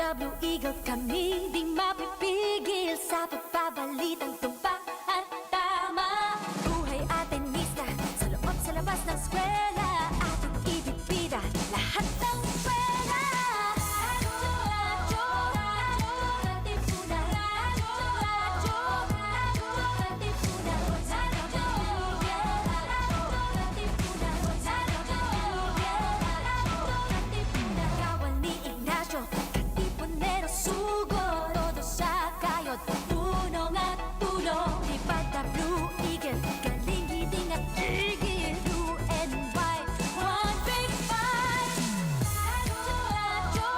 the Blue Eagle, kami di mapipigil sa pagbabalitang tumpak at tama. Buhay atenista, sa loob sa labas ng eskwela, ating ibibida lahat ng eskwela. Radyo, Katipunan, Radyo, Katipunan, Kawan ni Ignacio, Katipunero, sugo, todo sa kayod, punong at tulong. Lipad na Blue Eagle, galing hiting at gigil, blue and white, one big fight. Radyo,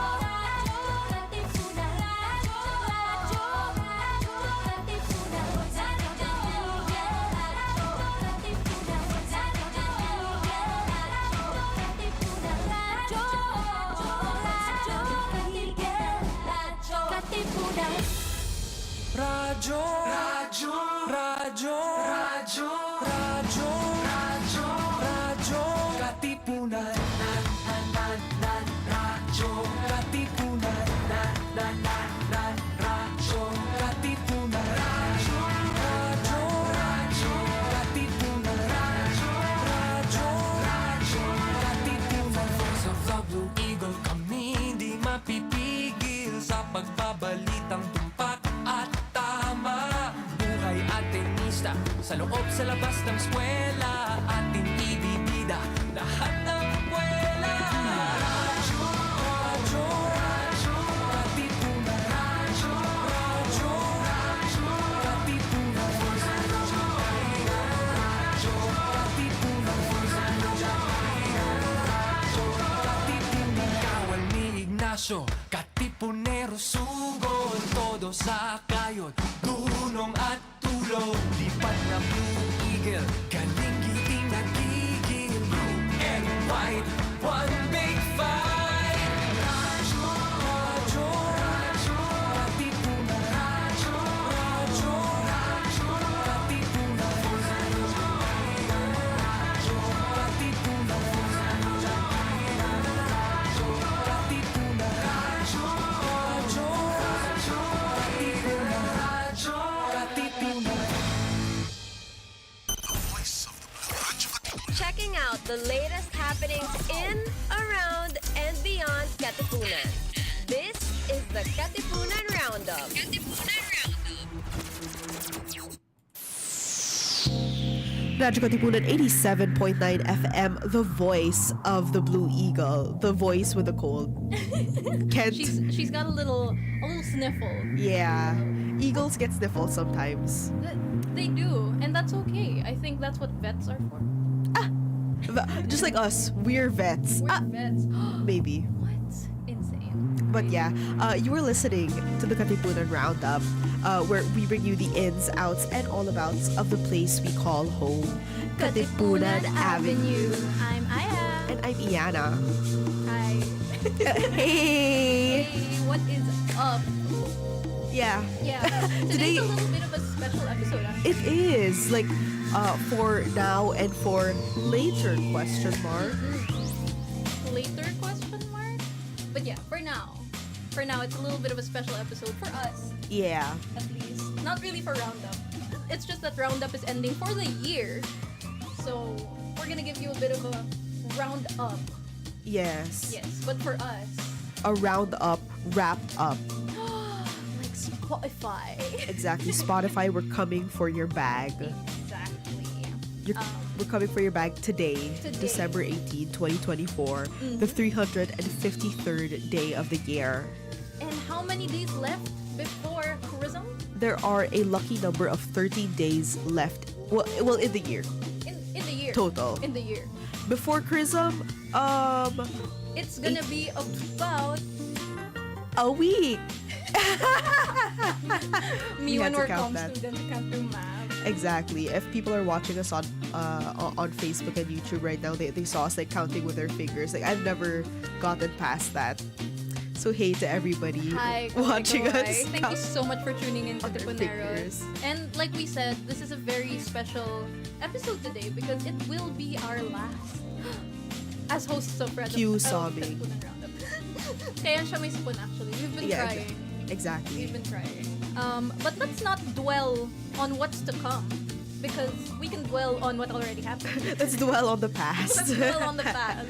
Katipunan, Radyo, Katipunan, Radyo, Radyo, Radyo, Radyo, Radyo, Radyo, Radyo, Katipunan, Radyo, Katipunan, Radyo, Katipunan, Radyo, Radyo, Radyo, Katipunan, Radyo, Radyo, Katipunan. Voice of the Blue Eagle, kami di mapipigil sa pagbabalitang tumpak at tama. Buhay atenista, sa loob sa labas ng eskwela, ating ibibida lahat ng eskwela. Radyo, Radyo, Radyo, Katipunan, Radyo, Radyo, Radyo, Katipunan, Radyo, Radyo, Katipunan, Radyo, Katipunan. Kawan ni Ignacio, Katipunero, sugod, todo sa kayod, dunong at tulong. Lipad na Blue Eagle, galing giting nagigil, blue and white, one big fight. Radyo, Radyo, Radyo, Katipunan, Radyo, Radyo, Radyo, Katipunan, Radyo, Radyo, Katipunan, Radyo, Katipunan, Radyo, Radyo, Radyo, Katipunan, Radyo, Katipunan. Checking out the latest happenings in, around, and beyond Katipunan. This is the Katipunan Roundup. Radyo Katipunan 87.9 FM, the voice of the Blue Eagle, the voice with a cold. Kent. She's got a little sniffle. Yeah, eagles get sniffles sometimes. They do, and that's okay. I think that's what vets are for. Just like us, we're vets. We're vets. Maybe. What? Insane. But yeah, you were listening to the Katipunan Roundup, where we bring you the ins, outs, and all abouts of the place we call home, Katipunan Avenue. I'm Aya. And I'm Iana. Hi. Hey! Hey, what is up? Yeah. Yeah. Today's a little bit of a special episode. It is like for now and for later question mark. Later question mark? But yeah, for now. For now, it's a little bit of a special episode for us. Yeah. At least. Not really for Roundup. It's just that Roundup is ending for the year. So, we're gonna give you a bit of a roundup. Yes. Yes, but for us. A roundup wrapped up. Like Spotify. Exactly. Spotify, we're coming for your bag. Exactly. We're coming for your bag today. December 18, 2024. The 353rd day of the year. And how many days left before Chrism? There are a lucky number of 13 days left. Well, in the year. In the year. Total. In the year. Before Chrism, it's gonna be about a week. Me We when had to we're count com that. students can't do math. Exactly. If people are watching us on Facebook and YouTube right now, they saw us like counting with their fingers. Like I've never gotten past that. So hey to everybody Hi, watching Koi. us. Thank you so much for tuning in to on their Katipuneros. fingers. And like we said, this is a very special episode today because it will be our last as hosts of Radyo. Cue sobbing. Katipunan Roundup. Kaya siya may sipon actually. We've been Yeah, trying. Exactly. We've been trying. But let's not dwell on what's to come, because we can dwell on what already happened. Let's dwell on the past. Let's dwell on the past.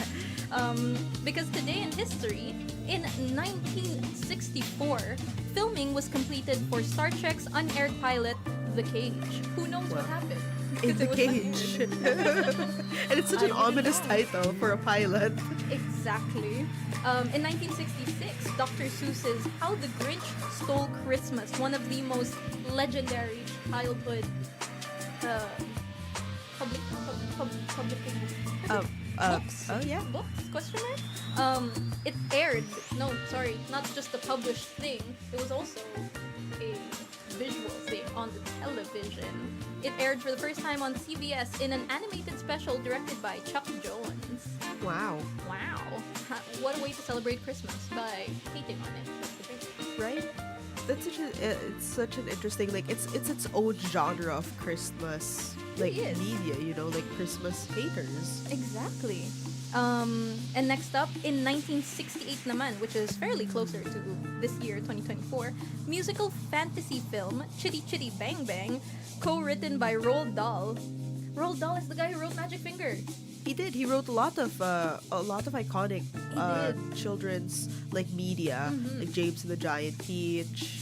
Because today in history, in 1964, filming was completed for Star Trek's unaired pilot, The Cage. Who knows what happened? In Because the it was cage. unaired. And it's such an ominous title for a pilot. Exactly. In 1966, Dr. Seuss's How the Grinch Stole Christmas, one of the most legendary childhood books. Oh yeah. Books? Question mark? It aired. No, sorry, not just a published thing. It was also a visual thing on the television. It aired for the first time on CBS in an animated special directed by Chuck Jones. Wow. Wow. What a way to celebrate Christmas by hating on it. That's the thing. Right? That's it's such an interesting, like, it's its own genre of Christmas, like, It is. media, you know, like Christmas haters. Exactly. And next up, in 1968 naman, which is fairly closer to this year, 2024, musical fantasy film Chitty Chitty Bang Bang, co-written by Roald Dahl. Roald Dahl is the guy who wrote Magic Finger. He did. He wrote a lot of iconic did. children's, like, media, like James and the Giant Peach,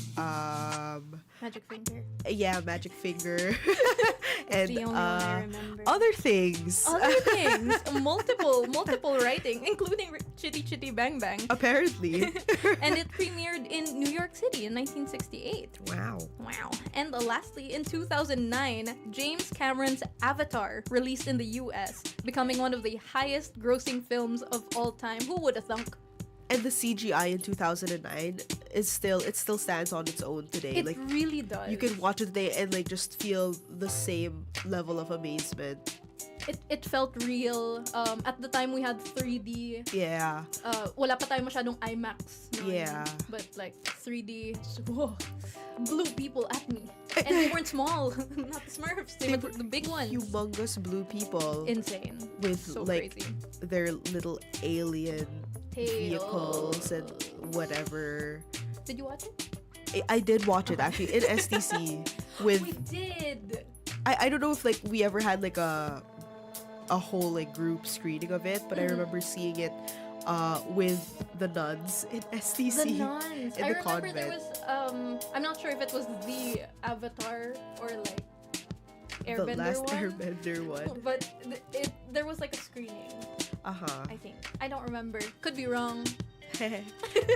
Magic Finger. yeah, Magic Finger, and the only one I remember. other things. Other things, multiple writing, including Chitty Chitty Bang Bang. Apparently. And it premiered in New York City in 1968. Wow. Wow. And lastly, in 2009, James Cameron's Avatar released in the US, becoming one of the highest grossing films of all time. Who would have thunk? And the CGI in 2009 is still stands on its own today. It Like, really does. you can watch it today and, like, just feel the same level of amazement. It felt real. At the time we had 3D. Yeah. Wala pa tayo masyadong IMAX. noon. Yeah. But like 3D, whoa, blew people at me. And they weren't small. Not the Smurfs. They were the big ones. Humongous blue people Insane. with, So like, crazy. their little alien vehicles and Tails. whatever. Did you watch it? I did watch it actually in STC with We did. I don't know if, like, we ever had, like, a whole, like, group screening of it, but I remember seeing it with the nuns in STC. The nuns. In I the remember there convent. was I'm not sure if it was the Avatar or like The Airbender last one. Airbender one. But there was like a screening, Uh-huh. I think. I don't remember. Could be wrong.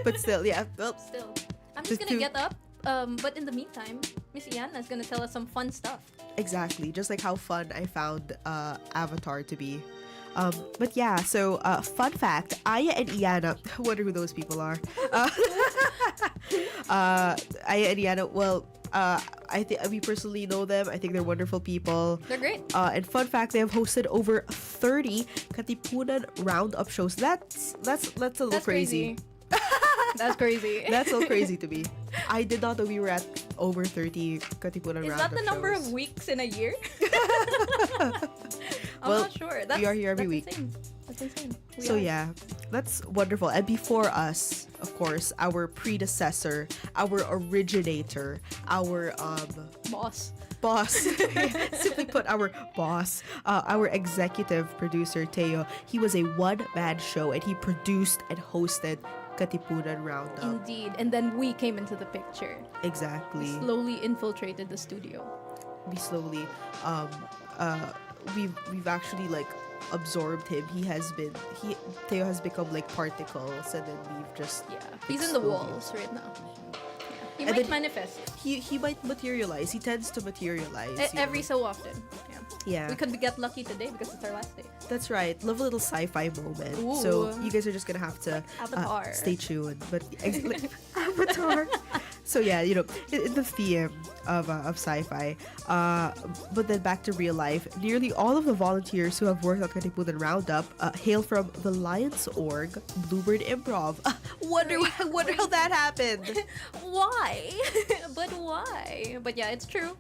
But still, yeah. Well, Still. I'm just gonna get up. But in the meantime, Miss Iana is gonna tell us some fun stuff. exactly. Just like how fun I found Avatar to be. But yeah, so fun fact, Aya and Iana, I wonder who those people are. Aya and Iana, well, I think we personally know them. I think they're wonderful people. They're great. And fun fact, they have hosted over 30 Katipunan Roundup shows. That's a little That's crazy. That's crazy. That's so crazy to me. I did not know we were at over 30 Katipunan Is Roundup that the number shows. of weeks in a year? I'm Well, not sure. we are here every week. Insane. That's insane. We So are. yeah, that's wonderful. And before us, of course, our predecessor, our originator, our Boss. boss, simply put, our boss, our executive producer, Teo, he was a one-man show and he produced and hosted Katipunan Roundup. Indeed. And then we came into the picture. Exactly. Slowly infiltrated the studio. We slowly, we've actually, like, absorbed him. Teo has become like particles, and then we've just Yeah. He's in the slowly- walls right now. Yeah. He And might then- manifest He might materialize. He tends to materialize. you every know. so often. Yeah. Yeah. We could get lucky today because it's our last day. That's right. Love a little sci-fi moment. Ooh. So you guys are just gonna have to Avatar. stay tuned. But like, Avatar. So yeah, in the theme of sci-fi, but then back to real life, nearly all of the volunteers who have worked on Katipunan Roundup hail from the Lions Org, Bluebird Improv. Wonder how that happened. Why? But why? But yeah, it's true.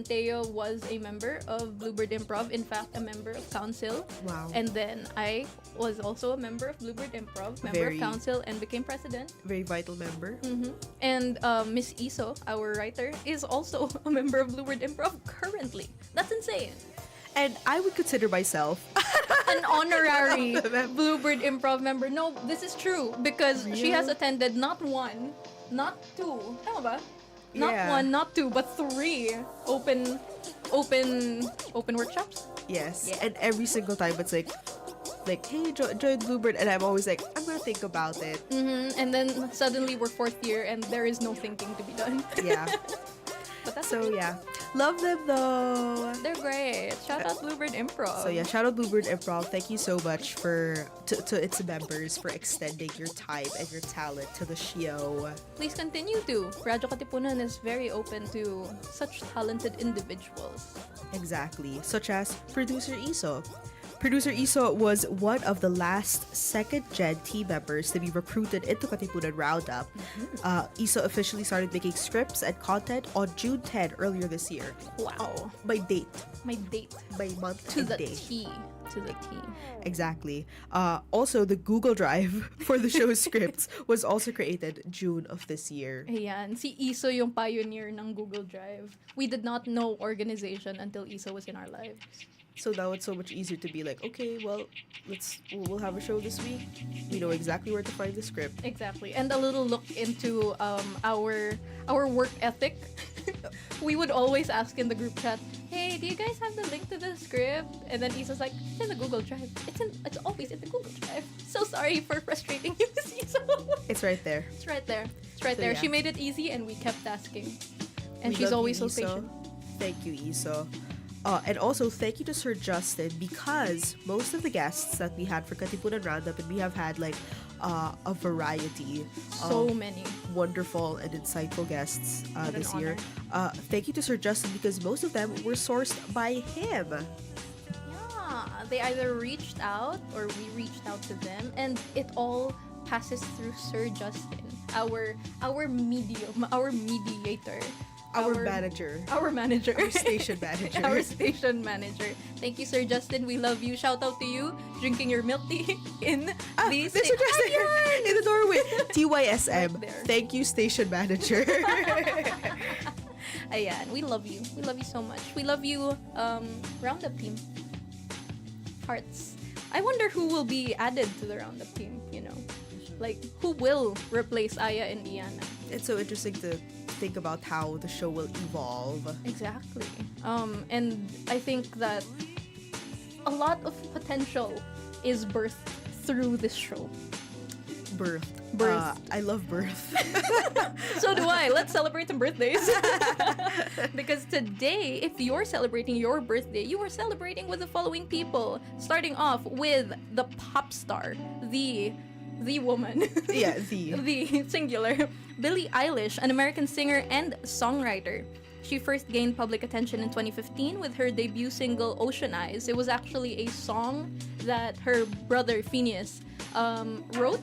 Teo was a member of Bluebird Improv, in fact, a member of council. Wow. And then I was also a member of Bluebird Improv, member of council, and became president. Very vital member. And Miss Iso, our writer, is also a member of Bluebird Improv currently. That's insane. And I would consider myself An honorary Bluebird Improv member. No, this is true because she has attended not one, not two. Tama ba? Not Yeah. one, not two, but three open workshops. Yes. Yeah. And every single time it's like, hey, join Bluebird, and I'm always like, I'm gonna think about it. And then suddenly we're fourth year and there is no thinking to be done. Yeah. But that's So okay. yeah, love them though. They're great. Shout out Bluebird Improv. So yeah, shout out Bluebird Improv. Thank you so much to its members for extending your time and your talent to the show. Please continue to. Radyo Katipunan is very open to such talented individuals. Exactly, such as producer Iso. Producer Iso was one of the last second-gen team members to be recruited into Katipunan Roundup. Iso officially started making scripts and content on June 10 earlier this year. Wow. By date, My date. by month To and the day. T. To the T. Exactly. Also, the Google Drive for the show's scripts was also created June of this year. Ayan, si Iso yung pioneer ng Google Drive. We did not know organization until Iso was in our lives. So now it's so much easier to be like, okay, well, we'll have a show this week. We know exactly where to find the script. Exactly. And a little look into our work ethic. We would always ask in the group chat, hey, do you guys have the link to the script? And then Iso's like, it's in the Google Drive. It's always in the Google Drive. So sorry for frustrating you, Miss Iso. It's right there. It's right there. It's right So, there. yeah. She made it easy and we kept asking. And We she's love always you, so Iso. patient. Thank you, Iso. And also, thank you to Sir Justin, because most of the guests that we had for Katipunan Roundup, and we have had like a variety So of many. wonderful and insightful guests What an this year. honor. Thank you to Sir Justin, because most of them were sourced by him. Yeah, they either reached out or we reached out to them, and it all passes through Sir Justin, our medium, our mediator, Our manager. our manager, Our station manager. our station manager. Thank you, Sir Justin. We love you. Shout out to you, drinking your milk tea in the There's Sir Justin in the doorway. TYSM. Right there. Thank you, station manager. Ayan, we love you. We love you so much. We love you, Roundup team. Hearts. I wonder who will be added to the Roundup team, Like, who will replace Aya and Iana? It's so interesting to think about how the show will evolve. Exactly. And I think that a lot of potential is birthed through this show. Birth. Birth. I love birth. So do I. Let's celebrate some birthdays. Because today, if you're celebrating your birthday, you are celebrating with the following people. Starting off with the pop star, the woman. Yeah, the. The singular. Billie Eilish, an American singer and songwriter. She first gained public attention in 2015 with her debut single Ocean Eyes. It was actually a song that her brother Phineas wrote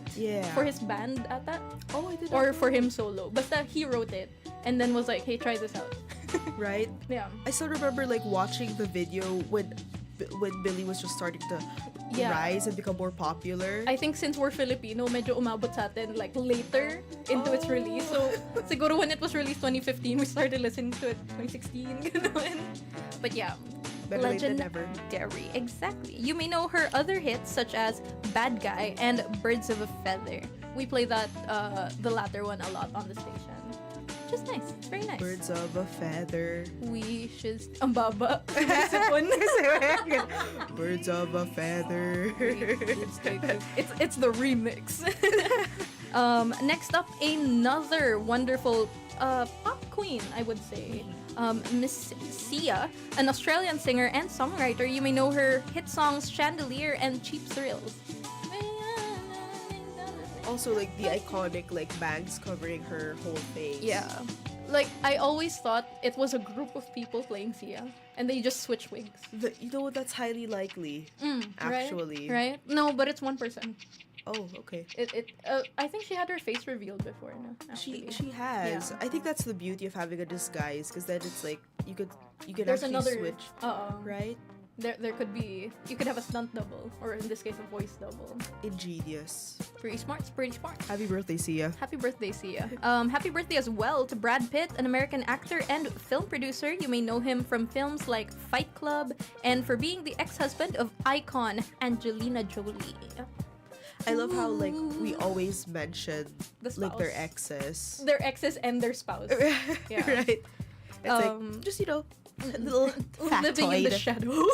for his band ata. Oh, I did. Or for him solo. Basta he wrote it and then was like, hey, try this out. Right? Yeah. I still remember like watching the video when Billy was just starting to rise and become more popular. I think since we're Filipino, medyo umabot sa atin like later into its release. So, siguro when it was released 2015, we started listening to it 2016. Ganun. But yeah, Better late than never. legendary. Exactly. You may know her other hits such as Bad Guy and Birds of a Feather. We play that, the latter one a lot on the station. Which is nice. It's very nice. Birds of a feather. We should... Ang baba. Sipon. Birds of a feather. It's the remix. Next up, another wonderful pop queen, I would say. Miss Sia, an Australian singer and songwriter. You may know her hit songs Chandelier and Cheap Thrills. Also, like, the iconic, like, bangs covering her whole face. Yeah. Like, I always thought it was a group of people playing Sia, and they just switch wigs. You know what? That's highly likely, Right? actually. Right? No, but it's one person. Oh, okay. I think she had her face revealed before, no? Actually. She has. Yeah. I think that's the beauty of having a disguise, because then it's like you could There's actually another switch, right? There could be, you could have a stunt double, or in this case a voice double. Ingenious. Pretty smart, it's pretty smart. Happy birthday, Sia. Happy birthday, Sia. Happy birthday as well to Brad Pitt, an American actor and film producer. You may know him from films like Fight Club and for being the ex-husband of icon Angelina Jolie. I love how like we always mention The like their spouse. exes. Their exes and their spouse. Yeah. Right. It's like just a little Living in the factoid. shadow.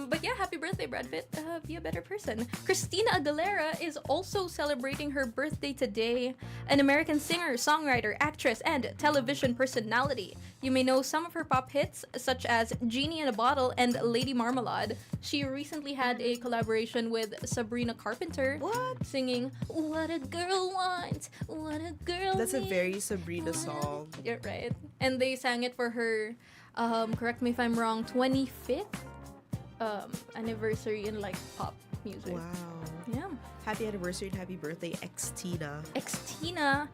But yeah, happy birthday, Brad Pitt. Be a better person. Christina Aguilera is also celebrating her birthday today. An American singer, songwriter, actress, and television personality. You may know some of her pop hits, such as Genie in a Bottle and Lady Marmalade. She recently had a collaboration with Sabrina Carpenter. What? Singing, "What a Girl Wants, What a Girl That's a Needs." very Sabrina song. You're right. And they sang it for her, correct me if I'm wrong, 25th anniversary in like pop music. Wow. Yeah. Happy anniversary and happy birthday, ex-Tina. Tina.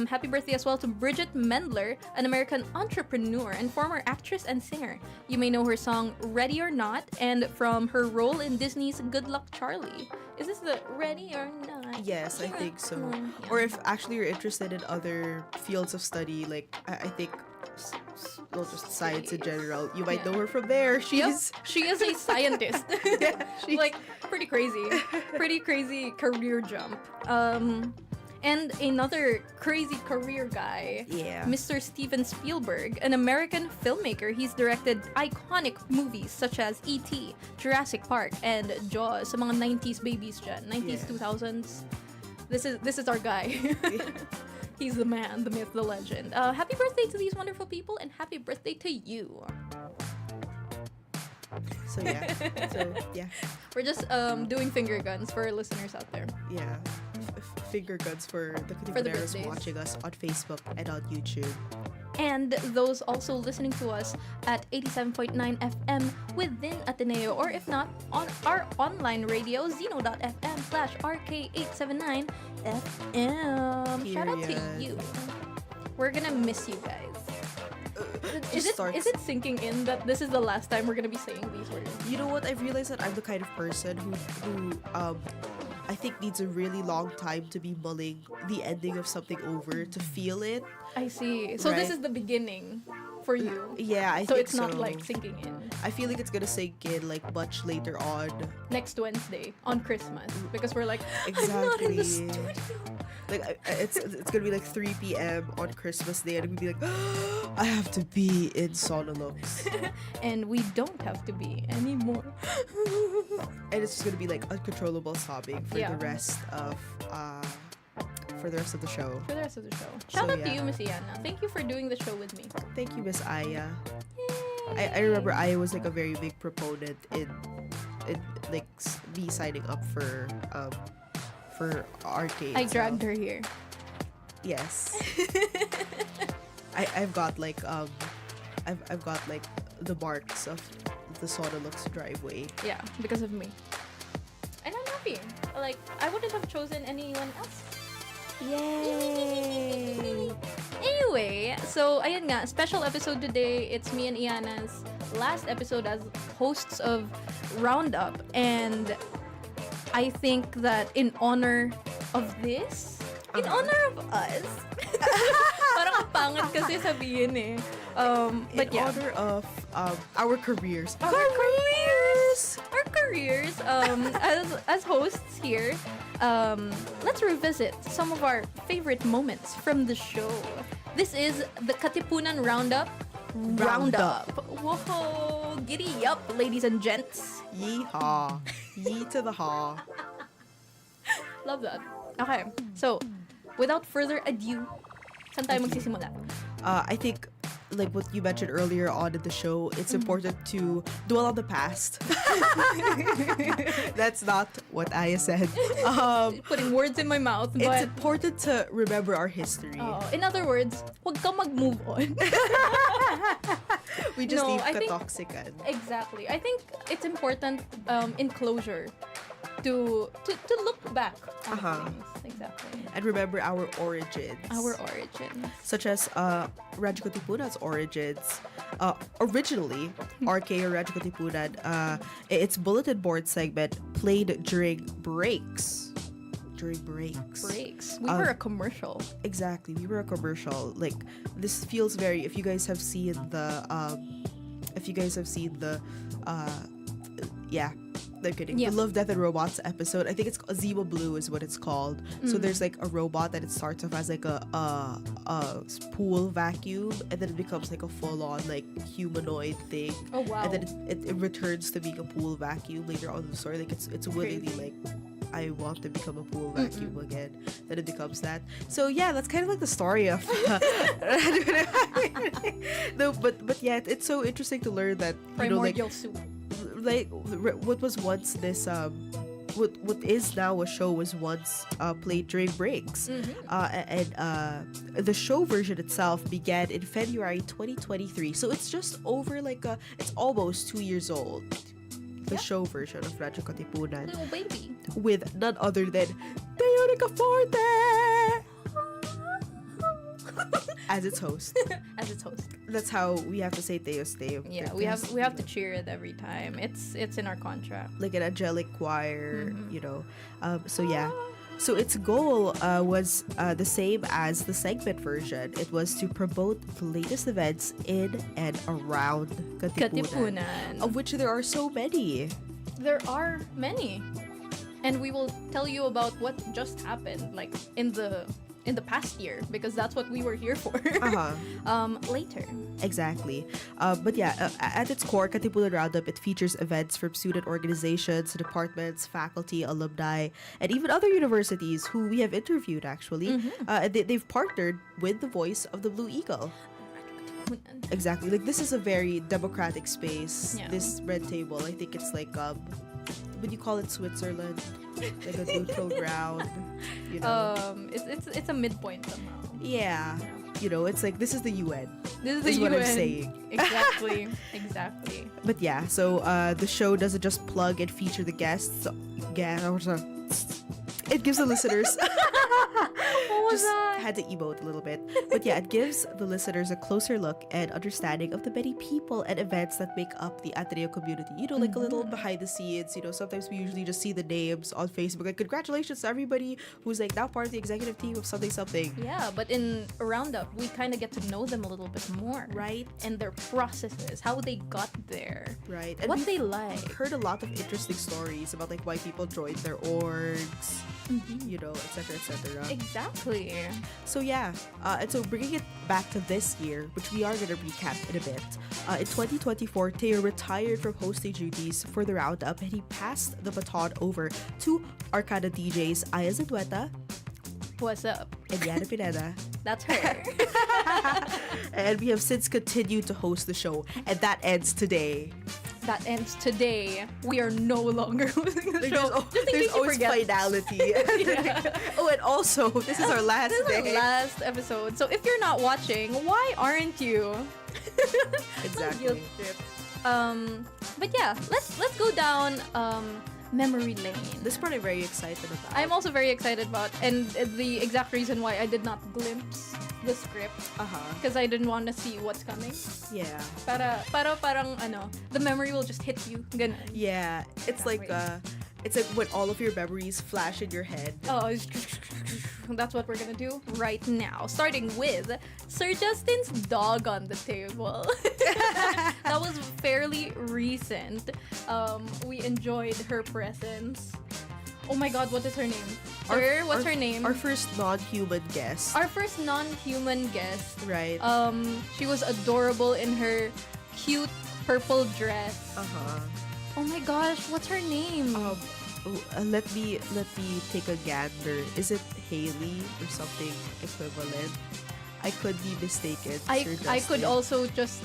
Happy birthday as well to Bridget Mendler, an American entrepreneur and former actress and singer. You may know her song Ready or Not and from her role in Disney's Good Luck Charlie. Is this the Ready or Not? Yes, I think so. Yeah. Or if actually you're interested in other fields of study, like I think well, just science in general, you might Yeah. know her from there. Yep, She's she is a scientist. yeah, she's Like, pretty crazy career jump. And another crazy career guy, yeah. Mr. Steven Spielberg, an American filmmaker. He's directed iconic movies such as E.T., Jurassic Park, and Jaws, sa mga 90s babies dyan, 90s, Yeah. 2000s. This is our guy. He's the man, the myth, the legend. Happy birthday to these wonderful people, and happy birthday to you. So yeah, We're just doing finger guns for our listeners out there. yeah. Finger guns for the For the Katipuneros birthdays. watching us on Facebook and on YouTube. And those also listening to us at 87.9 FM within Ateneo, or if not, on our online radio, zeno.fm/RK879FM. Shout out to Period. you. We're gonna miss you guys. Is it sinking in that this is the last time we're gonna be saying these words? You know what? I've realized that I'm the kind of person who I think needs a really long time to be mulling the ending of something over to feel it. I see. So this Right. is the beginning for you. Yeah, I So think it's not like sinking in. I feel like it's gonna sink in like much later on. Next Wednesday on Christmas, because we're like, I'm not in the Exactly. studio. Like it's gonna be like 3 p.m. on Christmas Day, and we'd be like, I have to be in Sonolux, And we don't have to be anymore. and it's just gonna be like uncontrollable sobbing for Yeah. the rest of the show. For the rest of the show. Shout out to yeah. you, Miss Iana. Thank you for doing the show with me. Thank you, Miss Aya. I remember Aya was like a very big proponent in like me signing up for arcade. I dragged her here. Yes. I've got like I've got like the marks of the Sonolux driveway. Yeah, because of me. And I'm happy. Like, I wouldn't have chosen anyone else. Yay! Anyway, so ayun nga, special episode today. It's me and Iana's last episode as hosts of Roundup, and I think that in honor of this, in honor of us, parang ang pangit kasi sabihin eh. But In yeah, honor of our careers. our careers as hosts here, let's revisit some of our favorite moments from the show. This is the Katipunan Roundup. Whoa, giddy up, ladies and gents. Yeehaw. Yee to the haw. Love that. Okay, so without further ado, saan tayo magsisimula? I think like what you mentioned earlier on in the show, it's important to dwell on the past. That's not what I said. Putting words in my mouth, It's but important to remember our history. in other words, huwag kang mag-move on. We just No, leave I think- katoxican. Exactly. I think it's important in closure to look back on things. Exactly. And remember our origins. Our origin. Such as Radyo Katipunan's origins. Originally, RK or Radyo Katipunan, its bulletin board segment played during breaks. Breaks. We were a commercial. Exactly, we were a commercial. Like, this feels very. If you guys have seen the, yeah. I'm kidding. Yeah. The Love, Death, and Robots episode. I think it's Zima Blue is what it's called. So there's like a robot that it starts off as like a pool vacuum, and then it becomes like a full-on like humanoid thing. Oh, wow. And then it returns to being a pool vacuum later on in the story. Like it's willingly like, I want to become a pool vacuum again. Then it becomes that. So yeah, that's kind of like the story of. No, but yeah, it's so interesting to learn that Primordial soup. like what was once this what is now a show was once played during breaks. And the show version itself began in February 2023, so it's just over like it's almost 2 years old, the show version of Radyo Katipunan, Little baby. with none other than Teonica Forte as its host. As its host. That's how we have to say Teo's name. Yeah, Like, we have to cheer it every time. It's in our contract. like an angelic choir, so yeah. So its goal was the same as the segment version. It was to promote the latest events in and around Katipunan, Katipunan. of which there are so many. There are many. And we will tell you about what just happened, like in the past year, because that's what we were here for. Later. Exactly. But yeah, at its core, Katipunan Roundup, it features events from student organizations, departments, faculty, alumni, and even other universities who we have interviewed, actually. They've partnered with the voice of the Blue Eagle. Exactly. Like, this is a very democratic space. Yeah. This red table, I think it's like, would you call it Switzerland? Like a neutral ground, It's a midpoint somehow. Yeah. It's like, this is the UN. This is what the I'm UN. saying. Exactly. But yeah, so the show doesn't just plug and feature the guests. It gives the listeners. What was Just that? had to emote a little bit. But yeah, it gives the listeners a closer look and understanding of the many people and events that make up the Ateneo community. Like a little behind the scenes. Sometimes we usually just see the names on Facebook. Like, congratulations to everybody who's like now part of the executive team of something. Yeah, but in a roundup, we kind of get to know them a little bit more. Right. And their processes, how they got there. Right. And What we've they like. heard a lot of interesting stories about like why people joined their orgs, etc. Exactly. So yeah, and so bringing it back to this year, which we are going to recap in a bit. In 2024, Teo retired from hosting duties for the roundup, and he passed the baton over to Arcana DJs Aya Zandueta What's up? and Iana Pineda. That's her. And we have since continued to host the show, and that ends today. That ends today. We are no longer hosting the show. Just in There's case you always forget. finality. Oh, and also, this is our last This is day. our last episode. So if you're not watching, why aren't you? Exactly. Guilt trip. But yeah, let's go down memory lane. This part I'm very excited about. I'm also very excited about, and the exact reason why I did not glimpse the script because I didn't want to see what's coming. Yeah. Parang the memory will just hit you. Ganun. Yeah. It's like when all of your memories flash in your head. Oh, that's what we're gonna do right now. Starting with Sir Justin's dog on the table. That was fairly recent. We enjoyed her presence. Oh my god, what is her name? Sir, what's her name? Our first non-human guest. Our first non-human guest. Right. She was adorable in her cute purple dress. Oh my gosh, what's her name? Let me take a gander. Is it Haley or something equivalent? I could be mistaken. I Sir could Justin. also just...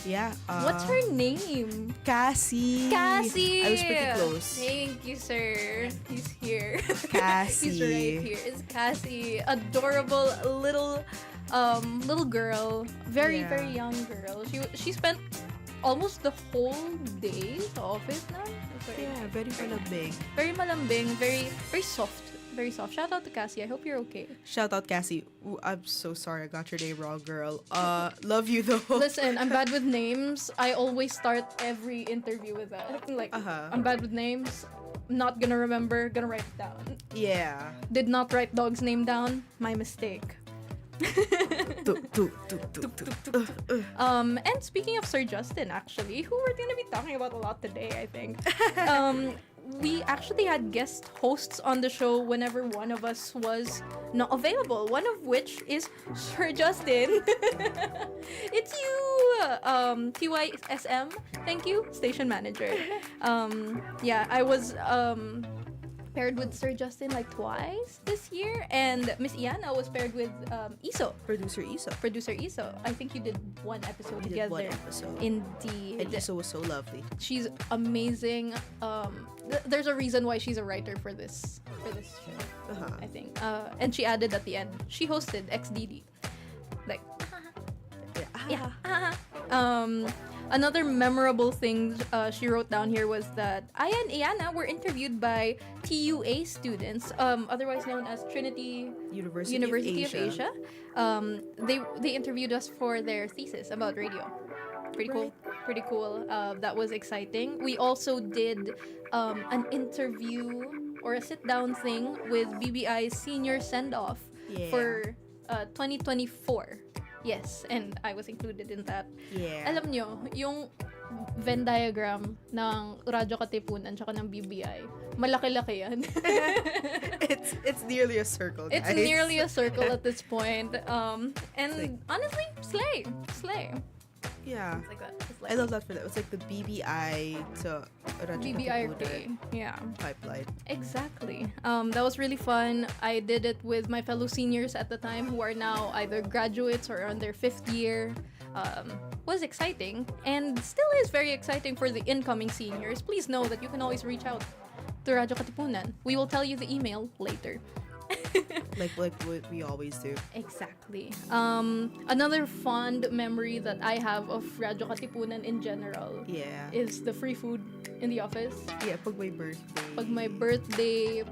Yeah. What's her name? Cassie. Cassie! I was pretty close. Thank you, sir. He's here. Cassie. He's right here. It's Cassie. Adorable little girl. Very, Yeah. very young girl. She spent almost the whole day sa office na. Yeah, very malambing. Very malambing. Very, very soft. Very soft. Shout out to Cassie. I hope you're okay. Shout out Cassie. Ooh, I'm so sorry I got your name wrong, girl. Love you though. Listen, I'm bad with names. I always start every interview with that. Like, Uh-huh. I'm bad with names. Not gonna remember. Gonna write it down. Yeah. Did not write dog's name down. My mistake. And speaking of Sir Justin, actually, who we're gonna be talking about a lot today, I think. We actually had guest hosts on the show whenever one of us was not available. One of which is Sir Justin. It's you, TYSM. Thank you, station manager. Yeah, I was paired with Sir Justin like twice this year, and Miss Iana was paired with Iso. Producer Isa. Producer Iso. I think you did one episode We together. did one episode. Indeed. And Isa was so lovely. She's amazing. There's a reason why she's a writer for this show. Uh-huh. I think. And she added at the end, she hosted XDD. Like, yeah. Another memorable thing she wrote down here was that I and Iana were interviewed by TUA students, otherwise known as Trinity University of Asia. They interviewed us for their thesis about radio. Pretty cool. That was exciting. We also did an interview or a sit-down thing with BBI's senior send-off Yeah. for 2024. Yes, and I was included in that. Yeah. Alam nyo, yung Venn diagram ng Radyo Katipunan tsaka ng BBI, malaki-laki yan. It's nearly a circle, guys. It's nearly a circle at this point. And honestly, slay. Yeah. It's like that. It's I love that for that. It's like the BBI to Radyo BBIRK. Katipunan Yeah. pipeline. Exactly. That was really fun. I did it with my fellow seniors at the time who are now either graduates or on their 5th year. Was exciting and still is very exciting for the incoming seniors. Please know that you can always reach out to Radyo Katipunan. We will tell you the email later. like what we always do. Exactly. Another fond memory that I have of Radyo Katipunan in general Yeah. is the free food in the office. Yeah, pag my birthday. Pag my birthday,